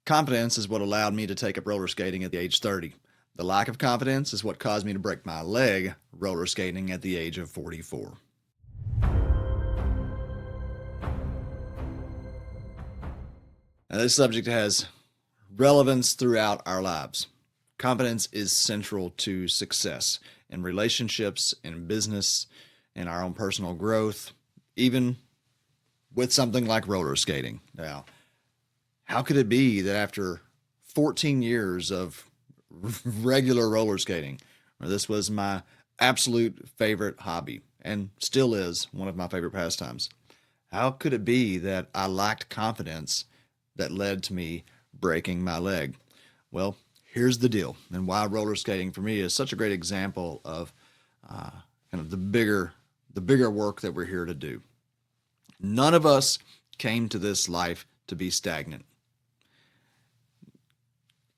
Confidence is what allowed me to take up roller skating at the age 30. The lack of confidence is what caused me to break my leg roller skating at the age of 44. Now, this subject has relevance throughout our lives. Confidence is central to success in relationships, in business, in our own personal growth, even with something like roller skating. Now, how could it be that after 14 years of regular roller skating, this was my absolute favorite hobby and still is one of my favorite pastimes, how could it be that I lacked confidence that led to me breaking my leg? Well, here's the deal, and why roller skating for me is such a great example of kind of the bigger work that we're here to do. None of us came to this life to be stagnant.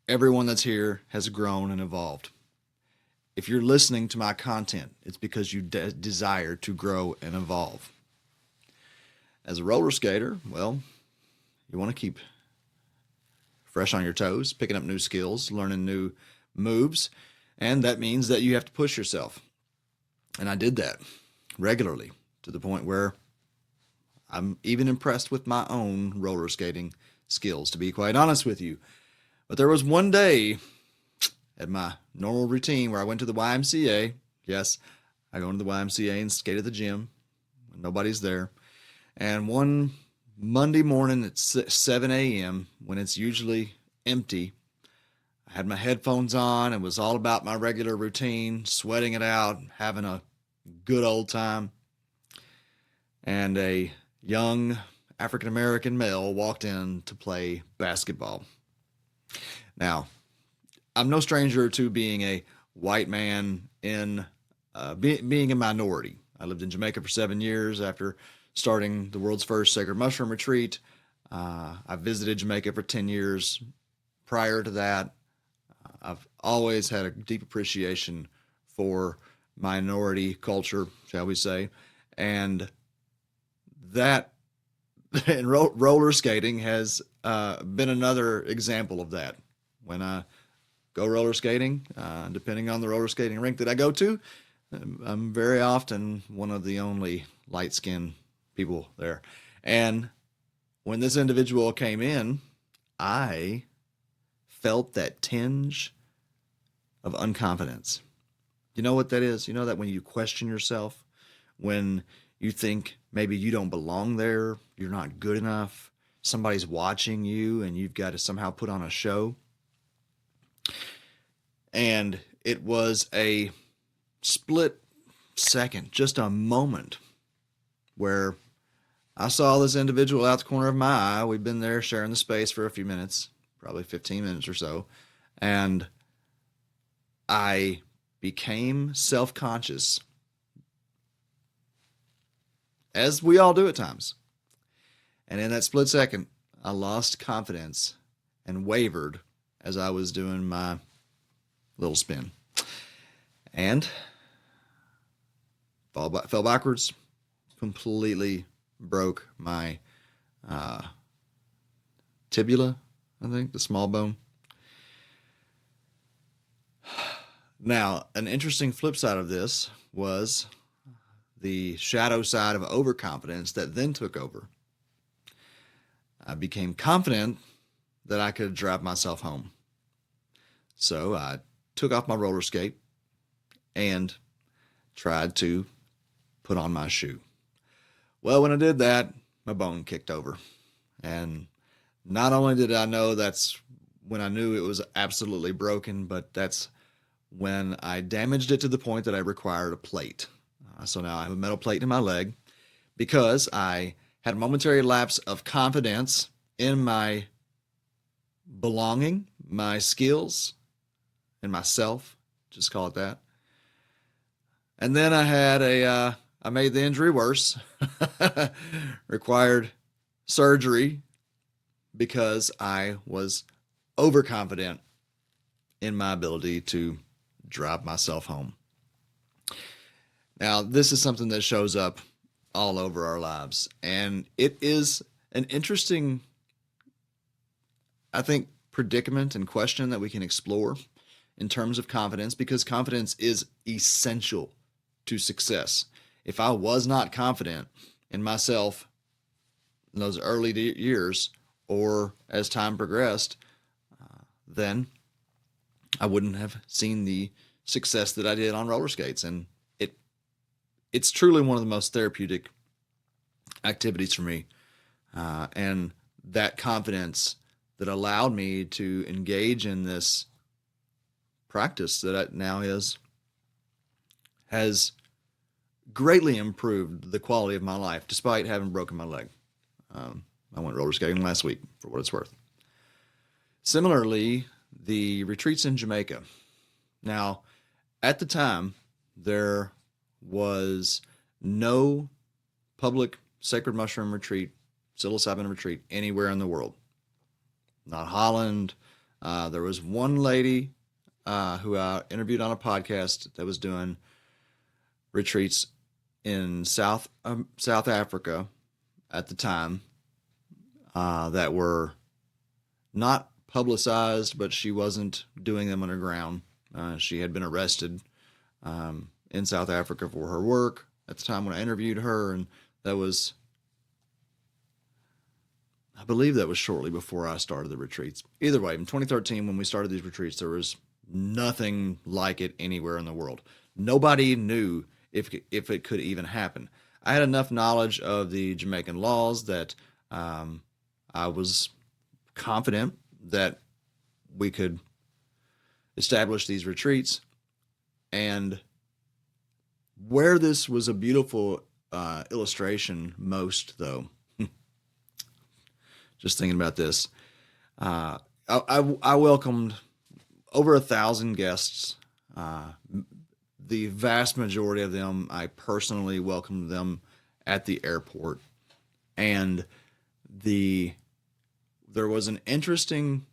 Everyone that's here has grown and evolved. If you're listening to my content, it's because you desire to grow and evolve. As a roller skater, well, you want to keep fresh on your toes, picking up new skills, learning new moves, and that means that you have to push yourself. And I did that regularly to the point where I'm even impressed with my own roller skating skills, to be quite honest with you. But there was one day at my normal routine where I went to the YMCA. Yes, I go into the YMCA and skate at the gym when nobody's there. And one Monday morning at 7 a.m., when it's usually empty, I had my headphones on. It was all about my regular routine, sweating it out, having a good old time. And a young African-American male walked in to play basketball. Now, I'm no stranger to being a white man in being a minority. I lived in Jamaica for 7 years after starting the world's first sacred mushroom retreat. I visited Jamaica for 10 years. Prior to that, I've always had a deep appreciation for minority culture, shall we say, and that and roller skating has been another example of that. When I go roller skating, depending on the roller skating rink that I go to, I'm very often one of the only light-skinned people there. And when this individual came in, I felt that tinge of unconfidence. You know what that is? You know that when you question yourself, when you think maybe you don't belong there, you're not good enough, somebody's watching you and you've got to somehow put on a show. And it was a split second, just a moment, where I saw this individual out the corner of my eye. We'd been there sharing the space for a few minutes, probably 15 minutes or so, and I became self-conscious, as we all do at times. And in that split second, I lost confidence and wavered as I was doing my little spin. And fell backwards, completely broke my tibia, I think, the small bone. Now, an interesting flip side of this was the shadow side of overconfidence that then took over. I became confident that I could drive myself home. So I took off my roller skate and tried to put on my shoe. Well, when I did that, my bone kicked over. And not only did I know that's when I knew it was absolutely broken, but that's when I damaged it to the point that I required a plate. So now I have a metal plate in my leg because I had a momentary lapse of confidence in my belonging, my skills, and myself, just call it that. And then I made the injury worse, required surgery because I was overconfident in my ability to drive myself home. Now, this is something that shows up all over our lives, and it is an interesting, I think, predicament and question that we can explore in terms of confidence, because confidence is essential to success. If I was not confident in myself in those early years, or as time progressed, then I wouldn't have seen the success that I did on roller skates. And it's truly one of the most therapeutic activities for me. And that confidence that allowed me to engage in this practice that now has greatly improved the quality of my life, despite having broken my leg. I went roller skating last week, for what it's worth. Similarly, the retreats in Jamaica. Now, at the time, there was no public sacred mushroom retreat, psilocybin retreat anywhere in the world. Not Holland. There was one lady who I interviewed on a podcast that was doing retreats in South Africa at the time, that were not publicized, but she wasn't doing them underground. She had been arrested in South Africa for her work at the time when I interviewed her, and that was, I believe that was shortly before I started the retreats. Either way, in 2013, when we started these retreats, there was nothing like it anywhere in the world. Nobody knew if it could even happen. I had enough knowledge of the Jamaican laws that I was confident that we could establish these retreats. And where this was a beautiful illustration most, though, just thinking about this, I welcomed over 1,000 guests. The vast majority of them, I personally welcomed them at the airport. And there was an interesting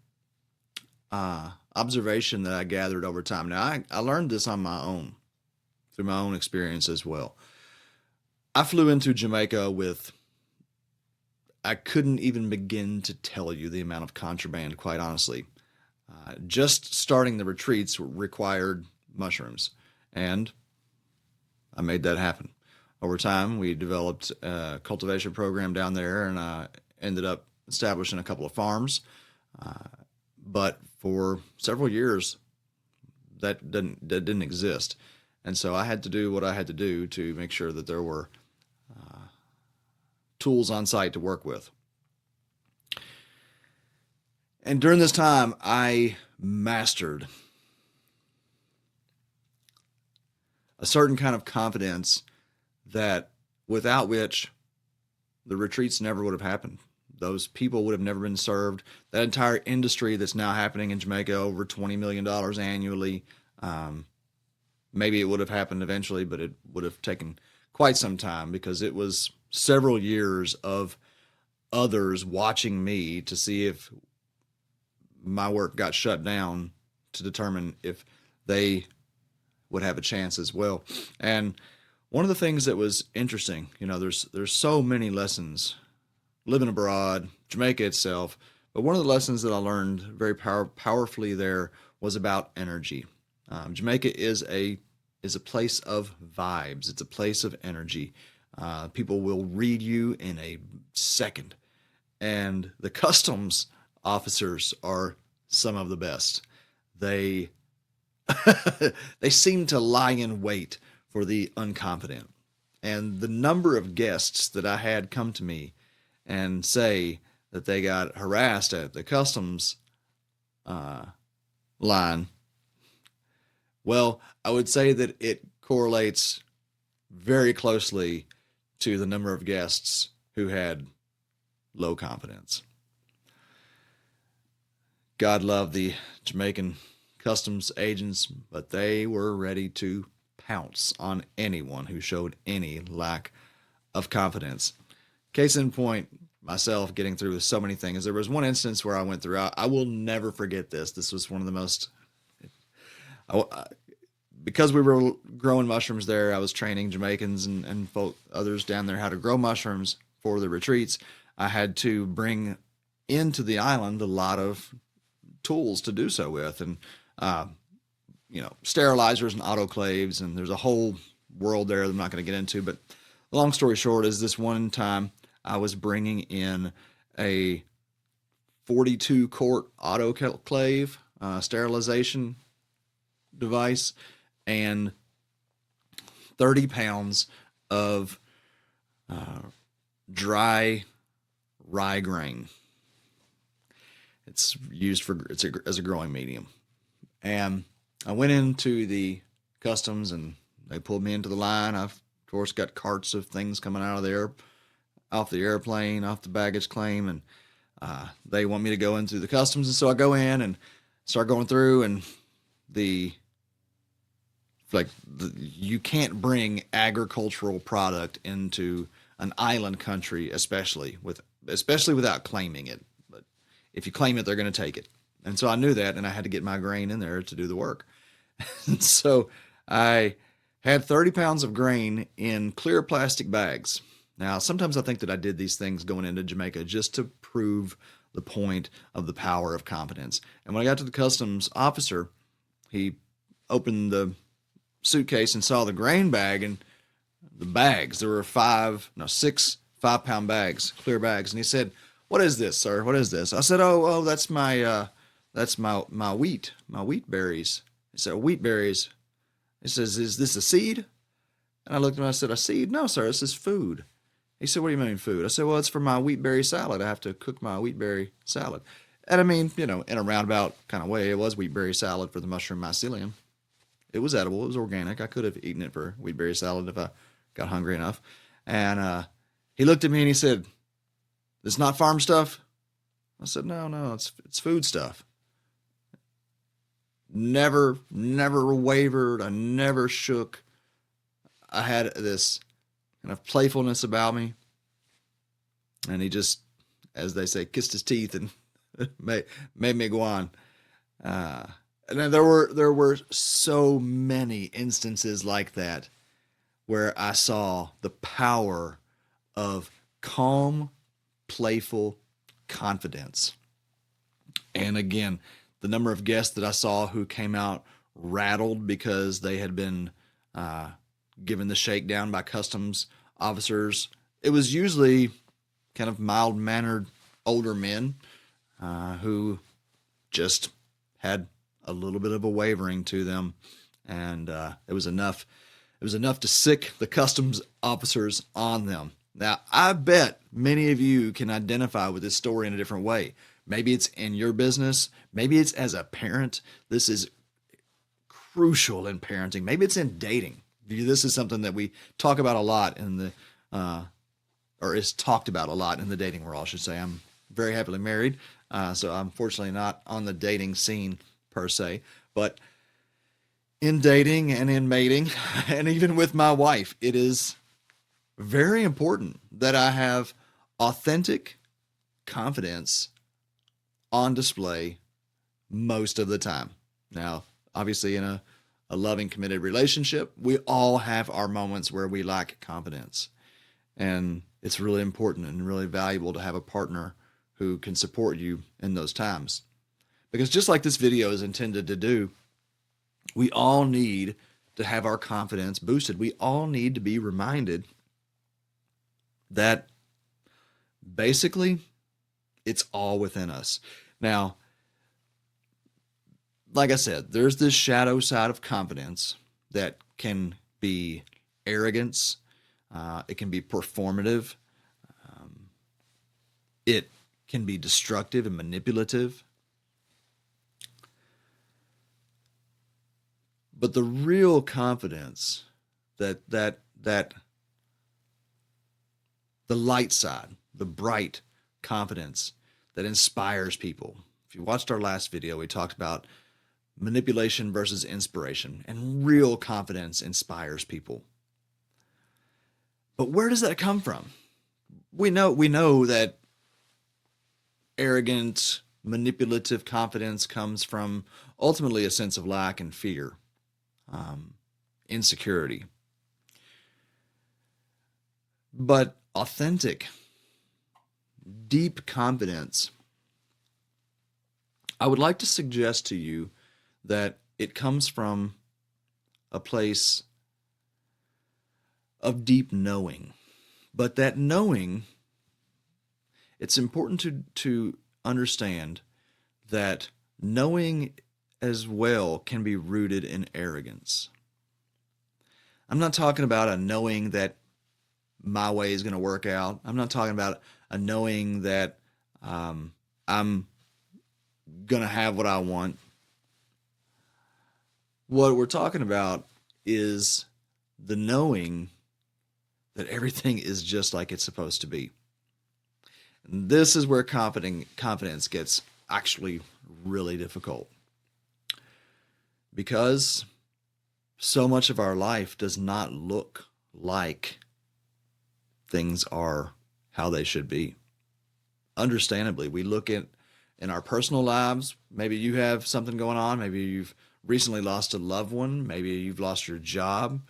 observation that I gathered over time. Now, I learned this on my own, through my own experience as well. I flew into Jamaica with, I couldn't even begin to tell you the amount of contraband, quite honestly. Just starting the retreats required mushrooms, and I made that happen. Over time, we developed a cultivation program down there, and I ended up establishing a couple of farms. But for several years, that didn't exist. And so I had to do what I had to do to make sure that there were tools on site to work with. And during this time, I mastered a certain kind of confidence that without which the retreats never would have happened. Those people would have never been served. That entire industry that's now happening in Jamaica, over $20 million annually, maybe it would have happened eventually, but it would have taken quite some time, because it was several years of others watching me to see if my work got shut down, to determine if they would have a chance as well. And one of the things that was interesting, there's so many lessons living abroad, Jamaica itself, but one of the lessons that I learned very powerfully there was about energy. Jamaica is a place of vibes. It's a place of energy. People will read you in a second, and the customs officers are some of the best. They they seem to lie in wait for the unconfident. And the number of guests that I had come to me and say that they got harassed at the customs line, well, I would say that it correlates very closely to the number of guests who had low confidence. God love the Jamaican customs agents, but they were ready to pounce on anyone who showed any lack of confidence. Case in point, myself getting through so many things. There was one instance where I went through, I will never forget this. This was one of the most, because we were growing mushrooms there, I was training Jamaicans and others down there how to grow mushrooms for the retreats. I had to bring into the island a lot of tools to do so with, and sterilizers and autoclaves, and there's a whole world there that I'm not going to get into. But long story short is, this one time I was bringing in a 42 quart autoclave sterilization device and 30 pounds of dry rye grain. It's used as a growing medium. And I went into the customs and they pulled me into the line. I've, of course, got carts of things coming out of there, off the airplane, off the baggage claim, and they want me to go into the customs. And so I go in and start going through, and you can't bring agricultural product into an island country, especially without claiming it. But if you claim it, they're going to take it. And so I knew that, and I had to get my grain in there to do the work. And so I had 30 pounds of grain in clear plastic bags. Now, sometimes I think that I did these things going into Jamaica just to prove the point of the power of competence. And when I got to the customs officer, he opened the suitcase and saw the grain bag and the bags. There were 6 5-pound bags, clear bags. And he said, "What is this, sir? What is this?" I said, "Oh, that's my wheat berries." He said, "Wheat berries?" He says, "Is this a seed?" And I looked at him and I said, "A seed? No, sir, this is food." He said, "What do you mean food?" I said, "Well, it's for my wheat berry salad. I have to cook my wheat berry salad." And I mean, in a roundabout kind of way, it was wheat berry salad for the mushroom mycelium. It was edible. It was organic. I could have eaten it for wheat berry salad if I got hungry enough. And he looked at me and he said, "It's not farm stuff?" I said, No, it's food stuff." Never wavered. I never shook. I had this kind of playfulness about me. And he just, as they say, kissed his teeth and made me go on. And then there were so many instances like that where I saw the power of calm, playful confidence. And again, the number of guests that I saw who came out rattled because they had been given the shakedown by customs officers, it was usually kind of mild-mannered older men who just had a little bit of a wavering to them, and it was enough to sick the customs officers on them. Now, I bet many of you can identify with this story in a different way. Maybe it's in your business. Maybe it's as a parent. This is crucial in parenting. Maybe it's in dating. This is something that we talk about a lot or is talked about a lot in the dating world, I should say. I'm very happily married, so I'm fortunately not on the dating scene per se. But in dating and in mating, and even with my wife, it is very important that I have authentic confidence on display most of the time. Now, obviously, in a loving, committed relationship, we all have our moments where we lack confidence. And it's really important and really valuable to have a partner who can support you in those times. Because just like this video is intended to do, we all need to have our confidence boosted. We all need to be reminded that basically it's all within us. Now, like I said, there's this shadow side of confidence that can be arrogance. It can be performative. It can be destructive and manipulative. But the real confidence that the light side, the bright confidence that inspires people. If you watched our last video, we talked about manipulation versus inspiration, and real confidence inspires people. But where does that come from? We know that arrogant, manipulative confidence comes from ultimately a sense of lack and fear, insecurity. But authentic, deep confidence I would like to suggest to you that it comes from a place of deep knowing. But that knowing, it's important to understand that knowing as well can be rooted in arrogance. I'm not talking about a knowing that my way is going to work out. I'm not talking about a knowing that I'm going to have what I want. What we're talking about is the knowing that everything is just like it's supposed to be. And this is where confidence gets actually really difficult, because so much of our life does not look like things are how they should be. Understandably, we look at in our personal lives, maybe you have something going on, maybe you've recently lost a loved one, maybe you've lost your job.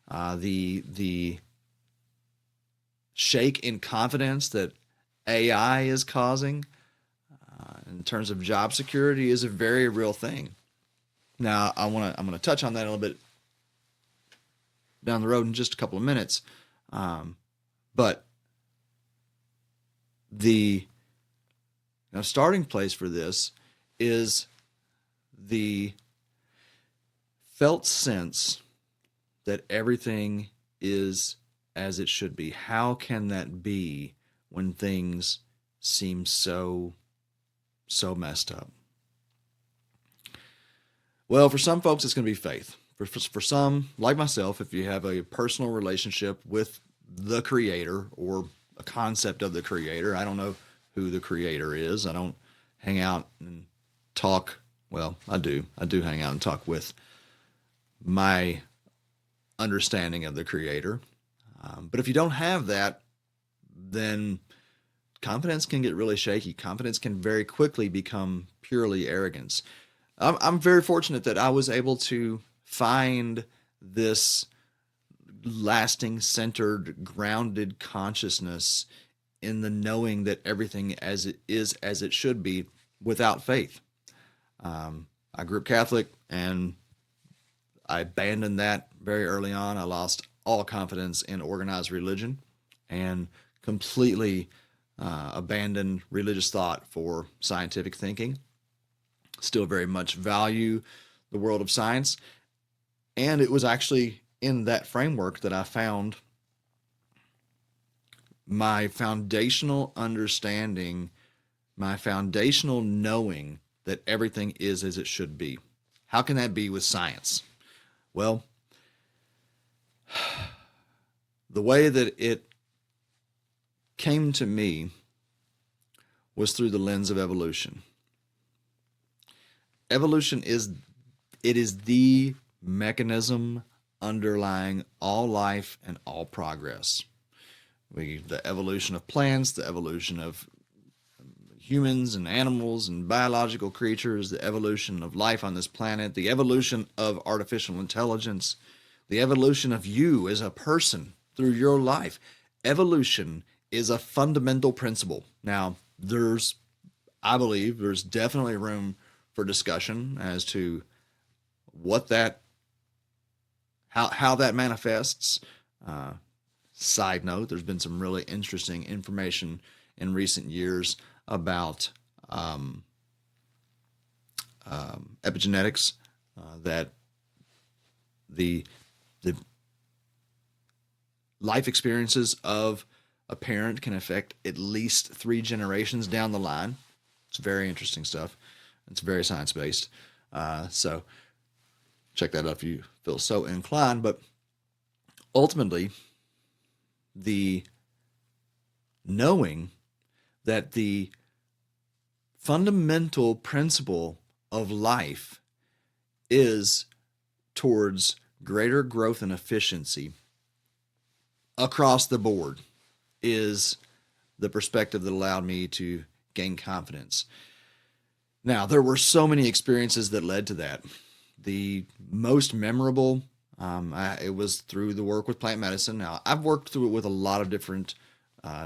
The shake in confidence that AI is causing in terms of job security is a very real thing. Now, I'm gonna touch on that a little bit down the road in just a couple of minutes, but the starting place for this is the felt sense that everything is as it should be. How can that be when things seem so messed up? Well, for some folks, it's going to be faith. For some, like myself, if you have a personal relationship with the Creator or a concept of the Creator, I don't know who the Creator is. I don't hang out and talk. Well, I do. I do hang out and talk with my understanding of the Creator. But if you don't have that, then confidence can get really shaky. Confidence can very quickly become purely arrogance. I'm very fortunate that I was able to find this lasting, centered, grounded consciousness in the knowing that everything as it is as it should be without faith. I grew up Catholic, and I abandoned that very early on. I lost all confidence in organized religion and completely abandoned religious thought for scientific thinking. Still very much value the world of science. And it was actually in that framework that I found my foundational understanding, my foundational knowing that everything is as it should be. How can that be with science? Well, the way that it came to me was through the lens of evolution. Evolution is the mechanism underlying all life and all progress. The evolution of plants, the evolution of humans and animals and biological creatures, the evolution of life on this planet, the evolution of artificial intelligence, the evolution of you as a person through your life. Evolution is a fundamental principle. Now, I believe there's definitely room for discussion as to how that manifests. Side note, there's been some really interesting information in recent years about epigenetics, that the life experiences of a parent can affect at least 3 generations down the line. It's very interesting stuff. It's very science-based. So check that out if you feel so inclined. But ultimately, the knowing that the fundamental principle of life is towards greater growth and efficiency across the board is the perspective that allowed me to gain confidence. Now, there were so many experiences that led to that. The most memorable, it was through the work with plant medicine. Now, I've worked through it with a lot of different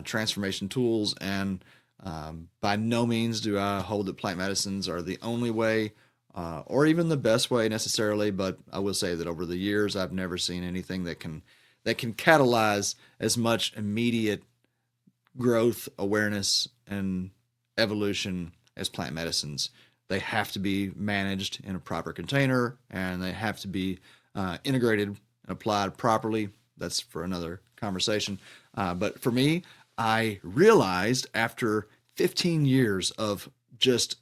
transformation tools and By no means do I hold that plant medicines are the only way or even the best way necessarily, but I will say that over the years I've never seen anything that can catalyze as much immediate growth, awareness, and evolution as plant medicines. They have to be managed in a proper container, and they have to be integrated and applied properly. That's for another conversation. But for me, I realized after 15 years of just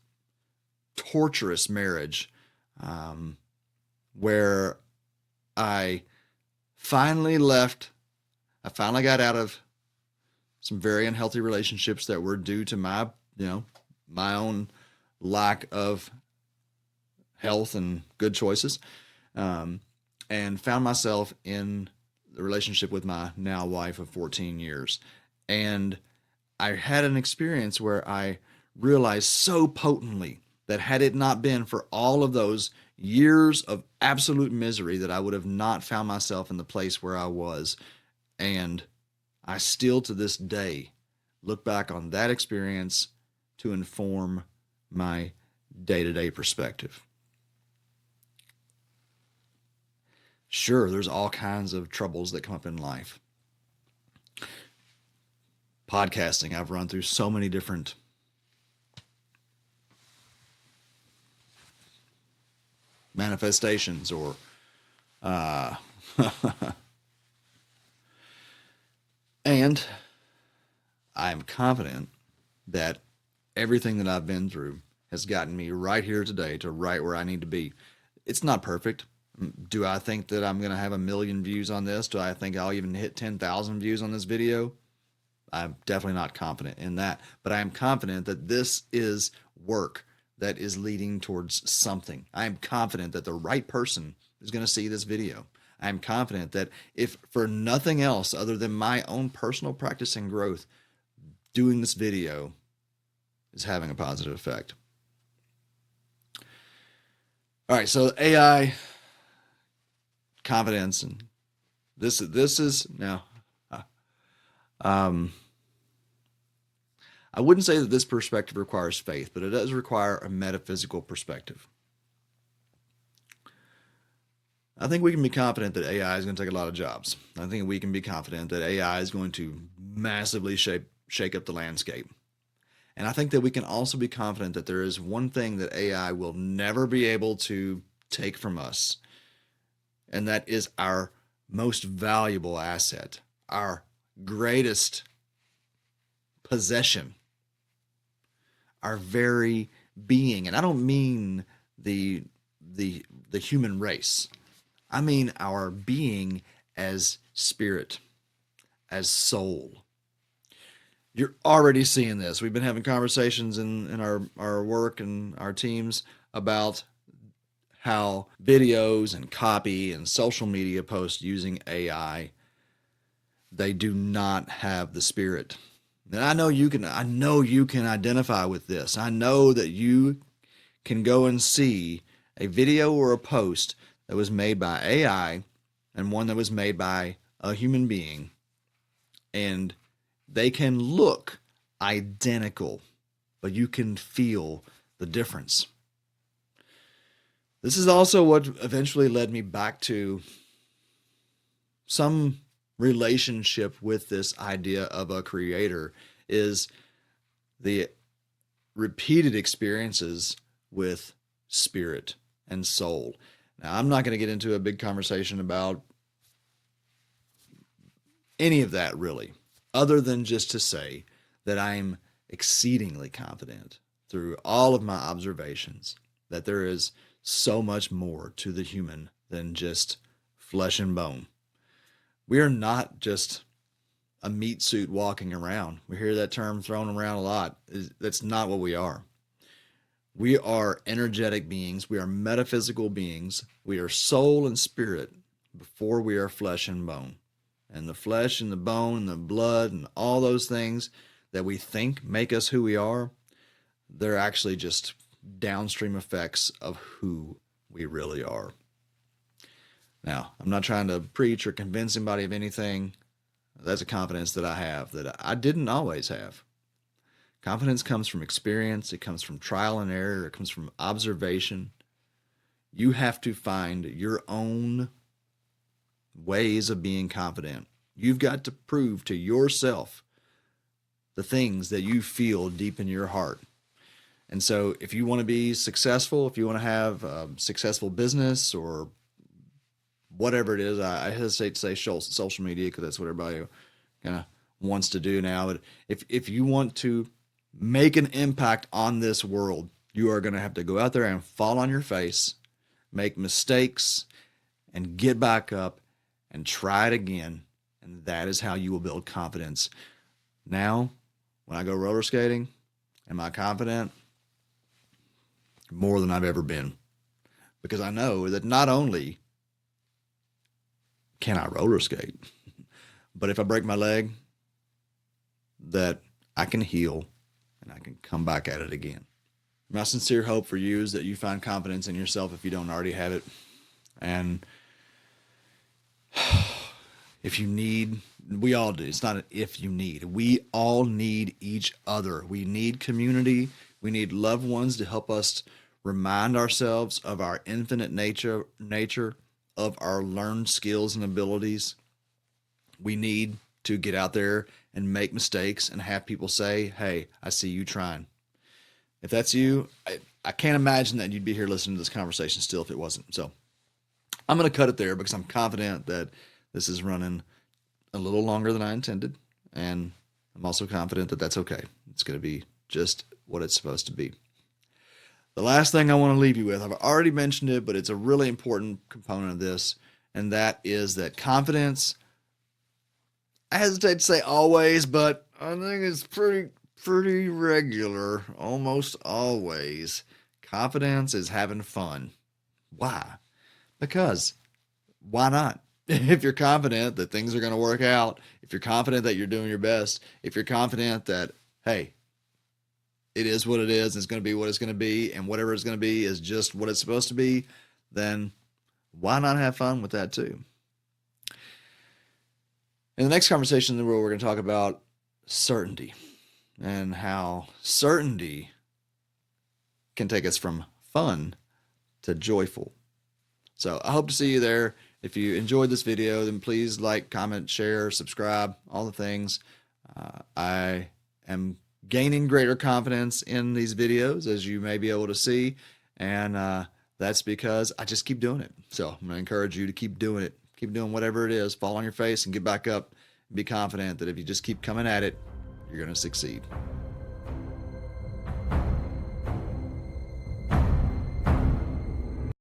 torturous marriage, where I finally I finally got out of some very unhealthy relationships that were due to my own lack of health and good choices, and found myself in the relationship with my now wife of 14 years. And I had an experience where I realized so potently that had it not been for all of those years of absolute misery, that I would have not found myself in the place where I was. And I still to this day look back on that experience to inform my day-to-day perspective. Sure, there's all kinds of troubles that come up in life. Podcasting, I've run through so many different manifestations or and I'm confident that everything that I've been through has gotten me right here today to right where I need to be. It's not perfect. Do I think that I'm going to have 1 million views on this? Do I think I'll even hit 10,000 views on this video? I'm definitely not confident in that, but I am confident that this is work that is leading towards something. I am confident that the right person is going to see this video. I am confident that if for nothing else other than my own personal practice and growth, doing this video is having a positive effect. All right, so AI, confidence, and this is now. I wouldn't say that this perspective requires faith, but it does require a metaphysical perspective. I think we can be confident that AI is going to take a lot of jobs. I think we can be confident that AI is going to massively shake up the landscape. And I think that we can also be confident that there is one thing that AI will never be able to take from us, and that is our most valuable asset, our greatest possession, our very being. And I don't mean the human race. I mean our being as spirit, as soul. You're already seeing this. We've been having conversations in our work and our teams about how videos and copy and social media posts using AI, they do not have the spirit. And I know you can identify with this. I know that you can go and see a video or a post that was made by AI and one that was made by a human being, and they can look identical, but you can feel the difference. This is also what eventually led me back to some relationship with this idea of a creator, is the repeated experiences with spirit and soul. Now, I'm not going to get into a big conversation about any of that really, other than just to say that I'm exceedingly confident through all of my observations that there is so much more to the human than just flesh and bone. We are not just a meat suit walking around. We hear that term thrown around a lot. That's not what we are. We are energetic beings. We are metaphysical beings. We are soul and spirit before we are flesh and bone. And the flesh and the bone and the blood and all those things that we think make us who we are, they're actually just downstream effects of who we really are. Now, I'm not trying to preach or convince anybody of anything. That's a confidence that I have that I didn't always have. Confidence comes from experience. It comes from trial and error. It comes from observation. You have to find your own ways of being confident. You've got to prove to yourself the things that you feel deep in your heart. And so if you want to be successful, if you want to have a successful business or whatever it is, I hesitate to say social media because that's what everybody kind of wants to do now. But if you want to make an impact on this world, you are going to have to go out there and fall on your face, make mistakes, and get back up and try it again. And that is how you will build confidence. Now, when I go roller skating, am I confident? More than I've ever been. Because I know that not only can I roller skate, but if I break my leg, that I can heal and I can come back at it again. My sincere hope for you is that you find confidence in yourself if you don't already have it. And if you need, we all do. It's not an if you need. We all need each other. We need community. We need loved ones to help us remind ourselves of our infinite nature, of our learned skills and abilities. We need to get out there and make mistakes and have people say, hey, I see you trying. If that's you, I can't imagine that you'd be here listening to this conversation still if it wasn't. So I'm going to cut it there because I'm confident that this is running a little longer than I intended. And I'm also confident that that's okay. It's going to be just what it's supposed to be. The last thing I want to leave you with, I've already mentioned it, but it's a really important component of this, and that is that confidence, I hesitate to say always, but I think it's pretty regular, almost always. Confidence is having fun. Why? Because why not? If you're confident that things are going to work out, if you're confident that you're doing your best, if you're confident that, hey, it is what it is, it's going to be what it's going to be, and whatever it's going to be is just what it's supposed to be, then why not have fun with that too? In the next conversation, we're going to talk about certainty and how certainty can take us from fun to joyful. So I hope to see you there. If you enjoyed this video, then please like, comment, share, subscribe, all the things. I am gaining greater confidence in these videos, as you may be able to see, and that's because I just keep doing it. So I'm going to encourage you to keep doing it. Keep doing whatever it is. Fall on your face and get back up. Be confident that if you just keep coming at it, you're going to succeed.